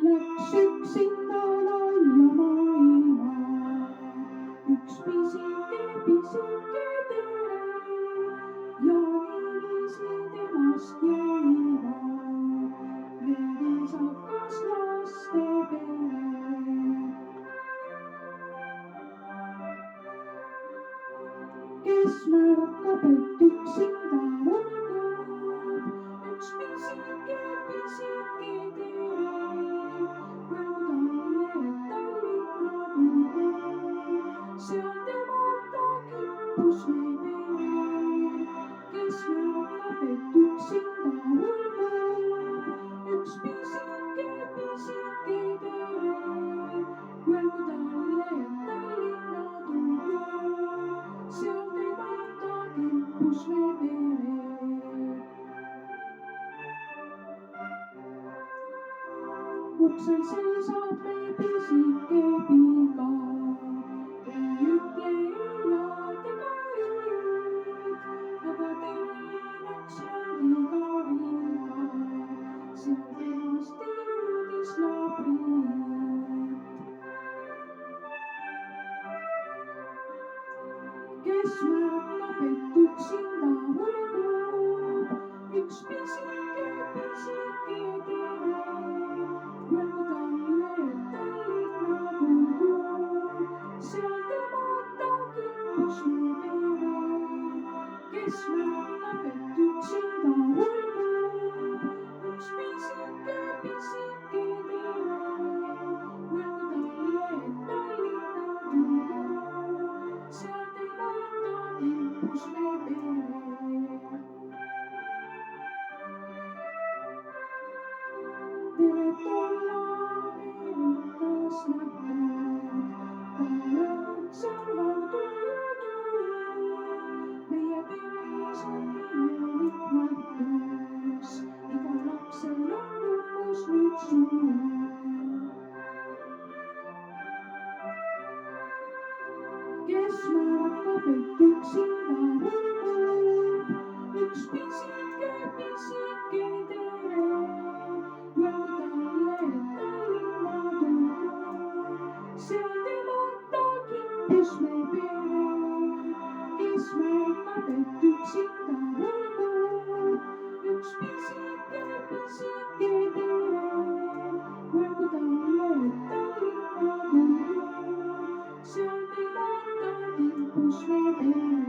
Läks üksinda laia maailma, üks pisike tere ja niiviisi temast jäi veeviisakas lastepere. Kes märkab, et üksinda ulgub üks pisike tere, mõnu talle, et Tallinna tulgu, seal temalt ta kippus vee peale. Kes märkab, et üksinda ulgub üks pisike tere, mõnu talle, et Tallinna tulgu, seal temalt ta kippus vee peale. Uksel seisab meie pisike piga, ei ütle ei jaad ega ööd, aga tere läks rongiga Riiga, seal temast jõudis naabrid. Kes märkab, et üksinda ulgub üks pisike tere, mõnu talle, et Tallinna tulgu, seal temalt ta kippus vee peale. Kes märkab, et üksinda ulgub üks pisike tere, mõnu talle, et Tallinna tulgu, seal temalt ta kippus vee peale. Teret olla Ameerikas nähtud, ta elanud seal haudu juudud, meie peres imelik nähtus, igal lapsel on lukus nüüd suur. Kes märkab, et üksinda ulgub üks pisike tere, mõnu talle, et Tallinna tulgu, seal temalt ta kippus vee peale. Kes märkab, et üksinda ulgub üks pisike tere, mõnu talle, et Tallinna tulgu, seal temalt ta kippus vee peale.